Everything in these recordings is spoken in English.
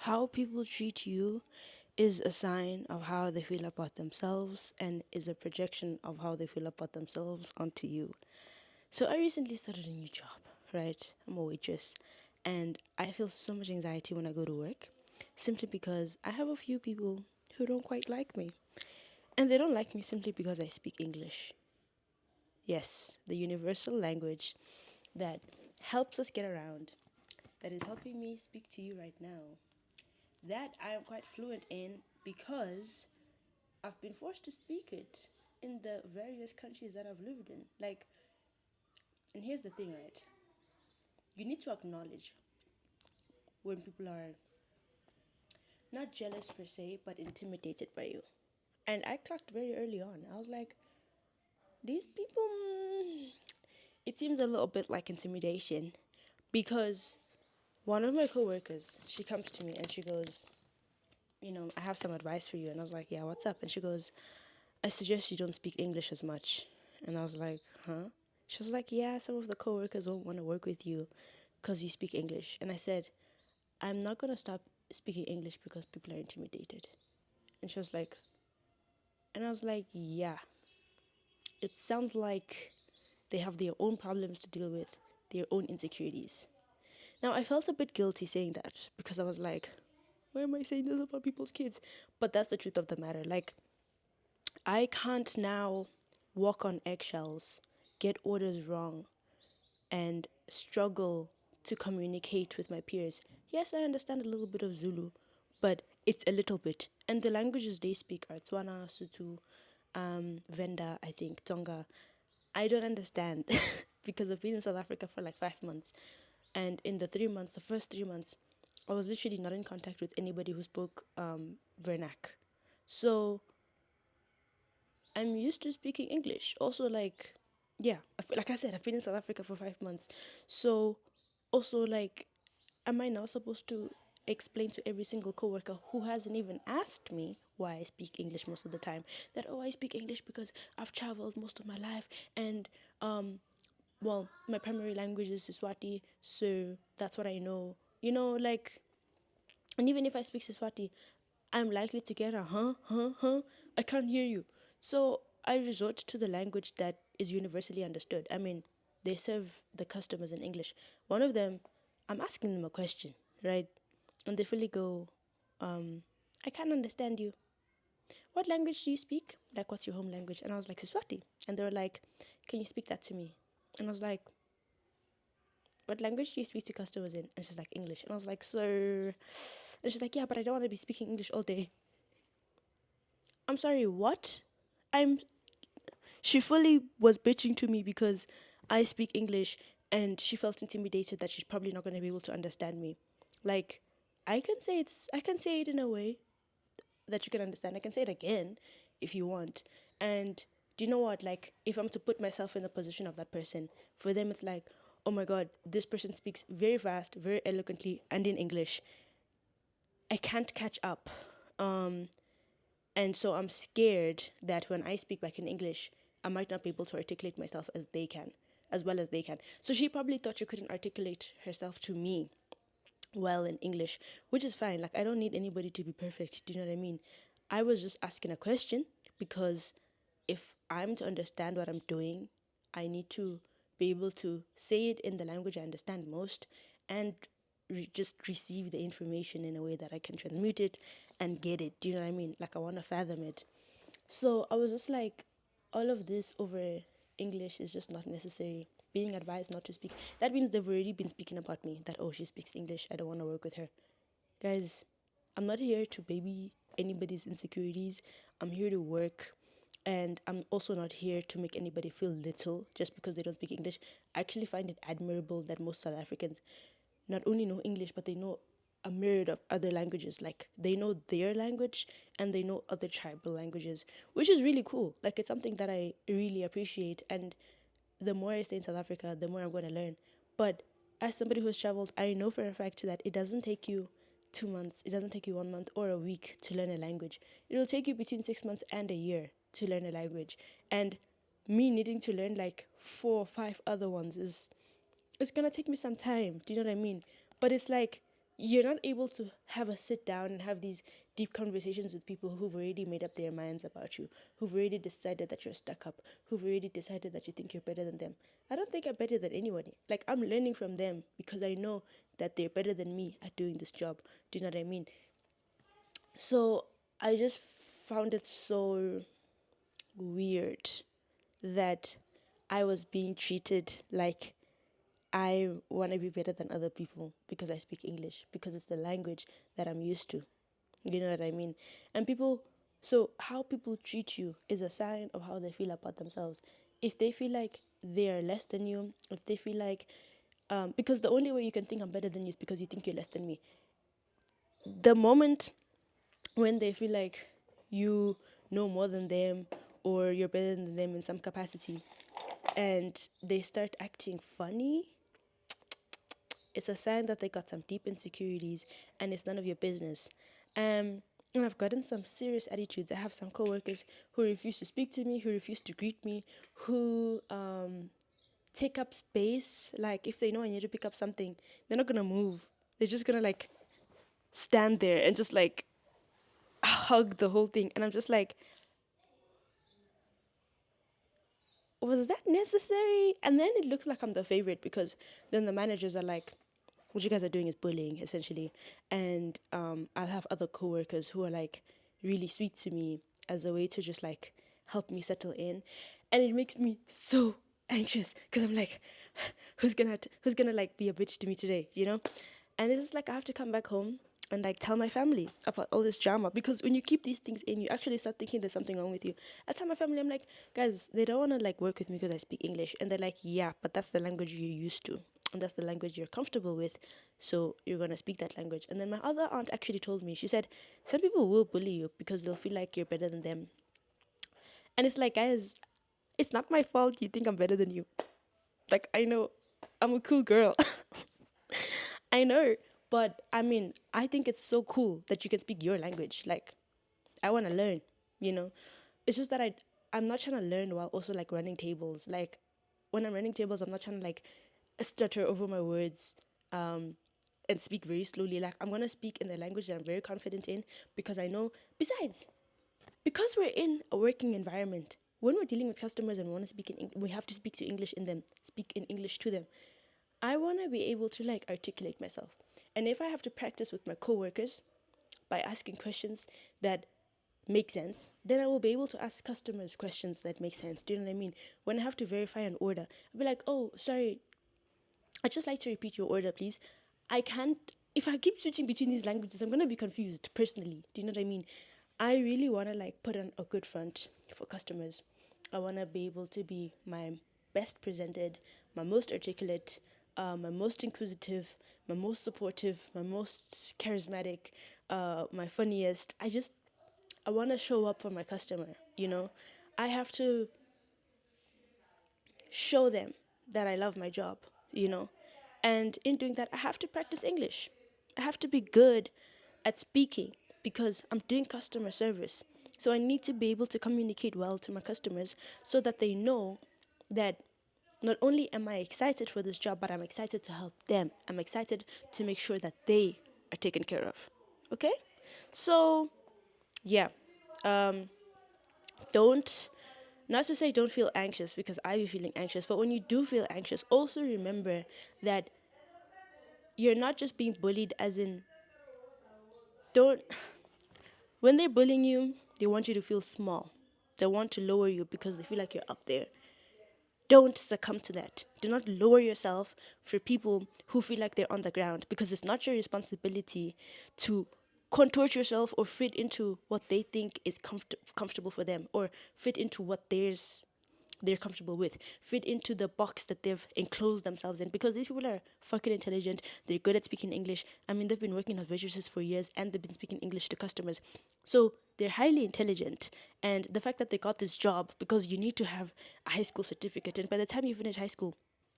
How people treat you is a sign of how they feel about themselves and is a projection of how they feel about themselves onto you. So I recently started a new job, right? I'm a waitress and I feel so much anxiety when I go to work simply because I have a few people who don't quite like me. And they don't like me simply because I speak English. Yes, the universal language that helps us get around, that is helping me speak to you right now, that I am quite fluent in because I've been forced to speak it in the various countries that I've lived in. Like, and here's the thing, right? You need to acknowledge when people are not jealous per se, but intimidated by you. And I clocked very early on. I was like, these people, it seems a little bit like intimidation because one of my coworkers, she comes to me and she goes, I have some advice for you. And I was like, yeah, what's up? And she goes, I suggest you don't speak English as much. And I was like, huh? She was like, yeah, some of the coworkers won't want to work with you because you speak English. And I said, I'm not going to stop speaking English because people are intimidated. And she was like, and I was like, yeah, it sounds like they have their own problems to deal with, their own insecurities. Now, I felt a bit guilty saying that because I was like, why am I saying this about people's kids? But that's the truth of the matter. Like, I can't now walk on eggshells, get orders wrong, and struggle to communicate with my peers. Yes, I understand a little bit of Zulu, but it's a little bit. And the languages they speak are Tswana, Sutu, Venda, I think, Tonga. I don't understand because I've been in South Africa for like 5 months. And in the 3 months, the first 3 months, I was literally not in contact with anybody who spoke Vernac. So I'm used to speaking English. Also, like, yeah, like I said, I've been in South Africa for 5 months. So, also, like, am I now supposed to explain to every single coworker who hasn't even asked me why I speak English most of the time that, oh, I speak English because I've traveled most of my life and, well, my primary language is Siswati, so that's what I know. Like, and even if I speak Siswati, I'm likely to get a huh, I can't hear you. So I resort to the language that is universally understood. I mean, they serve the customers in English. One of them, I'm asking them a question, right? And they fully go, I can't understand you. What language do you speak? Like, what's your home language? And I was like, Siswati. And they were like, can you speak that to me? And I was like, what language do you speak to customers in? And she's like, English. And I was like, sir. And she's like, yeah, but I don't want to be speaking English all day. I'm sorry, what? I'm. She fully was bitching to me because I speak English and she felt intimidated that she's probably not going to be able to understand me. Like, I can say it in a way that you can understand. I can say it again if you want. And do you know what? Like, if I'm to put myself in the position of that person, for them it's like, oh my god, this person speaks very fast, very eloquently, and in English. I can't catch up. And so I'm scared that when I speak back in English, I might not be able to articulate myself as they can, as well as they can. So she probably thought she couldn't articulate herself to me well in English, which is fine. Like, I don't need anybody to be perfect. Do you know what I mean? I was just asking a question because if I'm to understand what I'm doing, I need to be able to say it in the language I understand most and just receive the information in a way that I can transmute it and get it. Do you know what I mean? Like, I want to fathom it. So I was just like, all of this over English is just not necessary. Being advised not to speak. That means they've already been speaking about me. That, oh, she speaks English. I don't want to work with her. Guys, I'm not here to baby anybody's insecurities. I'm here to work. And I'm also not here to make anybody feel little just because they don't speak English. I actually find it admirable that most South Africans not only know English, but they know a myriad of other languages. Like, they know their language and they know other tribal languages, which is really cool. Like, it's something that I really appreciate. And the more I stay in South Africa, the more I'm going to learn. But as somebody who's traveled, I know for a fact that it doesn't take you 2 months, it doesn't take you 1 month or a week to learn a language. It'll take you between 6 months and a year to learn a language. And me needing to learn like 4 or 5 other ones is it's gonna take me some time. Do you know what I mean? But it's like you're not able to have a sit down and have these deep conversations with people who've already made up their minds about you, who've already decided that you're stuck up, who've already decided that you think you're better than them. I don't think I'm better than anybody. Like, I'm learning from them because I know that they're better than me at doing this job. Do you know what I mean? So I just found it so weird that I was being treated like I want to be better than other people because I speak English, because it's the language that I'm used to. You know what I mean? And people, so how people treat you is a sign of how they feel about themselves. If they feel like they are less than you, if they feel like, because the only way you can think I'm better than you is because you think you're less than me. The moment when they feel like you know more than them or you're better than them in some capacity and they start acting funny, it's a sign that they got some deep insecurities and it's none of your business. And I've gotten some serious attitudes. I have some coworkers who refuse to speak to me, who refuse to greet me, who take up space. Like, if they know I need to pick up something, they're not gonna move. They're just gonna like stand there and just like hug the whole thing. And I'm just like, was that necessary? And then it looks like I'm the favorite because then the managers are like, what you guys are doing is bullying, essentially. And I'll have other coworkers who are like really sweet to me as a way to just like help me settle in. And it makes me so anxious because I'm like, who's gonna like be a bitch to me today, you know? And it's just like I have to come back home and like tell my family about all this drama because when you keep these things in, you actually start thinking there's something wrong with you. I tell my family, I'm like, guys, they don't want to like work with me because I speak English, and they're like, yeah, but that's the language you're used to, and that's the language you're comfortable with, so you're gonna speak that language. And then my other aunt actually told me, she said, some people will bully you because they'll feel like you're better than them, and it's like, guys, it's not my fault you think I'm better than you. Like, I know I'm a cool girl. I know. But I mean, I think it's so cool that you can speak your language. Like, I want to learn, you know? It's just that I'm not trying to learn while also like running tables. Like, when I'm running tables, I'm not trying to like stutter over my words and speak very slowly. Like, I'm going to speak in the language that I'm very confident in because I know, besides, because we're in a working environment, when we're dealing with customers and we want to speak we have to speak to English in them, speak in English to them. I want to be able to like articulate myself. And if I have to practice with my coworkers by asking questions that make sense, then I will be able to ask customers questions that make sense. Do you know what I mean? When I have to verify an order, I'll be like, oh, sorry, I'd just like to repeat your order, please. I can't, if I keep switching between these languages, I'm going to be confused personally. Do you know what I mean? I really want to like put on a good front for customers. I want to be able to be my best presented, my most articulate, my most inquisitive, my most supportive, my most charismatic, my funniest. I want to show up for my customer, you know? I have to show them that I love my job, you know? And in doing that, I have to practice English. I have to be good at speaking because I'm doing customer service. So I need to be able to communicate well to my customers so that they know that not only am I excited for this job, but I'm excited to help them. I'm excited to make sure that they are taken care of. Okay? So, yeah. Don't, not to say don't feel anxious because I be feeling anxious, but when you do feel anxious, also remember that you're not just being bullied, as in, don't, when they're bullying you, they want you to feel small. They want to lower you because they feel like you're up there. Don't succumb to that. Do not lower yourself for people who feel like they're on the ground because it's not your responsibility to contort yourself or fit into what they think is comfortable for them or fit into what they're comfortable with, fit into the box that they've enclosed themselves in. Because these people are fucking intelligent. They're good at speaking English. I mean, they've been working as waitresses for years and they've been speaking English to customers. So they're highly intelligent. And the fact that they got this job because you need to have a high school certificate. And by the time you finish high school,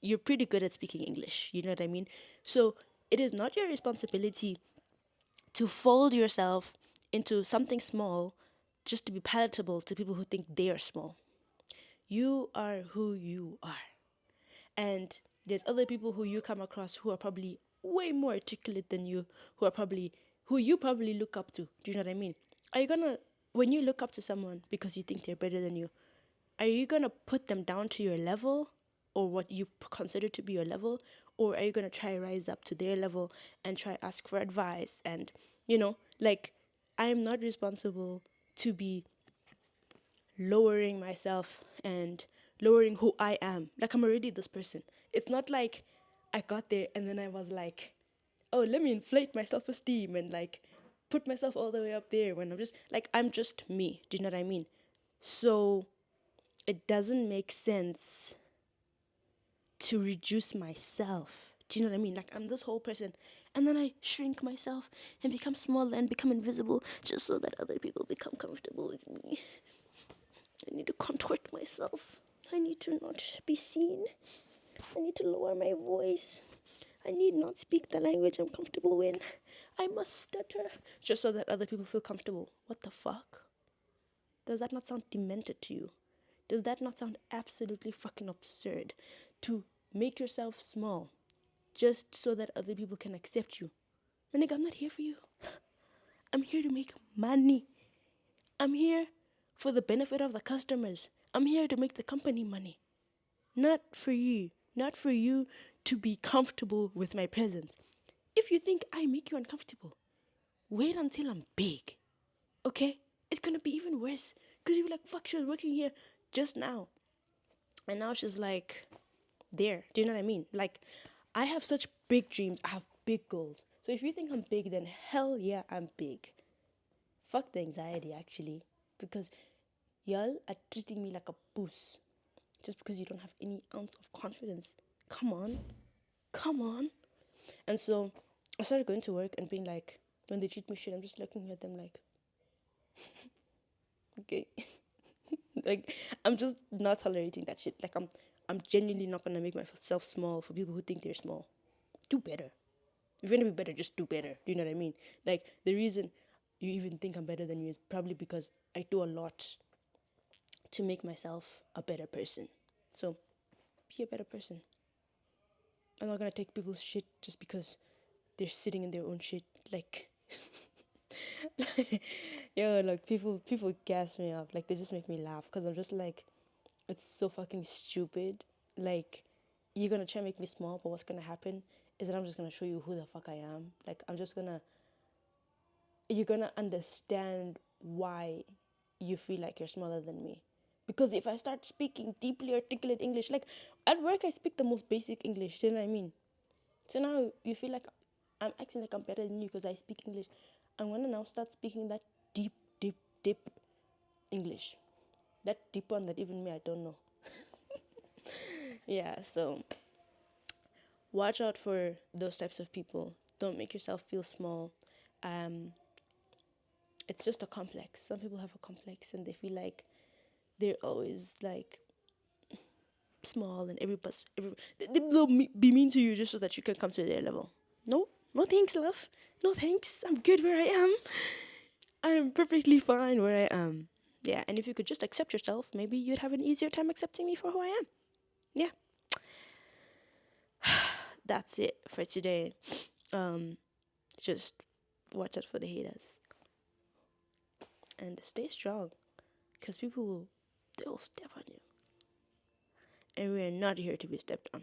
you're pretty good at speaking English. You know what I mean? So it is not your responsibility to fold yourself into something small just to be palatable to people who think they are small. You are who you are. And there's other people who you come across who are probably way more articulate than you, who you probably look up to. Do you know what I mean? Are you gonna, when you look up to someone because you think they're better than you, are you gonna put them down to your level, or what you consider to be your level, or are you gonna try rise up to their level and try ask for advice? And like, I am not responsible to be lowering myself and lowering who I am. Like, I'm already this person. It's not like I got there and then I was like, oh, let me inflate my self esteem and like put myself all the way up there, when I'm just me. Do you know what I mean? So it doesn't make sense to reduce myself. Do you know what I mean? Like, I'm this whole person, and then I shrink myself and become smaller and become invisible just so that other people become comfortable with me. I need to contort myself. I need to not be seen. I need to lower my voice. I need not speak the language I'm comfortable in. I must stutter just so that other people feel comfortable. What the fuck? Does that not sound demented to you? Does that not sound absolutely fucking absurd? To make yourself small just so that other people can accept you. My nigga, I'm not here for you. I'm here to make money. I'm here for the benefit of the customers. I'm here to make the company money. Not for you. Not for you to be comfortable with my presence. If you think I make you uncomfortable, wait until I'm big. Okay? It's gonna be even worse. Because you'll be like, fuck, she was working here just now. And now she's like, there. Do you know what I mean? Like, I have such big dreams. I have big goals. So if you think I'm big, then hell yeah, I'm big. Fuck the anxiety, actually. Because y'all are treating me like a puss just because you don't have any ounce of confidence. Come on. Come on. And so I started going to work and being like, when they treat me shit, I'm just looking at them like, okay. Like, I'm just not tolerating that shit. Like, I'm genuinely not gonna make myself small for people who think they're small. Do better. If you're gonna be better, just do better. Do you know what I mean? Like, the reason you even think I'm better than you is probably because I do a lot to make myself a better person. So, be a better person. I'm not gonna take people's shit just because they're sitting in their own shit. Like, yo, like, people gas me up. Like, they just make me laugh because I'm just like, it's so fucking stupid. Like, you're gonna try and make me small, but what's gonna happen is that I'm just gonna show you who the fuck I am. Like, you're gonna understand why you feel like you're smaller than me. Because if I start speaking deeply articulate English, like at work I speak the most basic English, you know what I mean? So now you feel like I'm acting like I'm better than you because I speak English. I'm gonna now start speaking that deep, deep, deep English. That deep one that even me, I don't know. Yeah, so watch out for those types of people. Don't make yourself feel small. Um, it's just a complex. Some people have a complex and they feel like they're always like small, and they will be mean to you just so that you can come to their level. No, no thanks, love. No thanks. I'm good where I am. I'm perfectly fine where I am. Yeah, and if you could just accept yourself, maybe you'd have an easier time accepting me for who I am. Yeah, that's it for today. Just watch out for the haters and stay strong, because they'll step on you, and we're not here to be stepped on.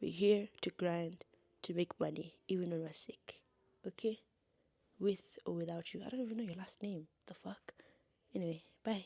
We're here to grind, to make money, even when we're sick. Okay? With or without you. I don't even know your last name. The fuck? Anyway, bye.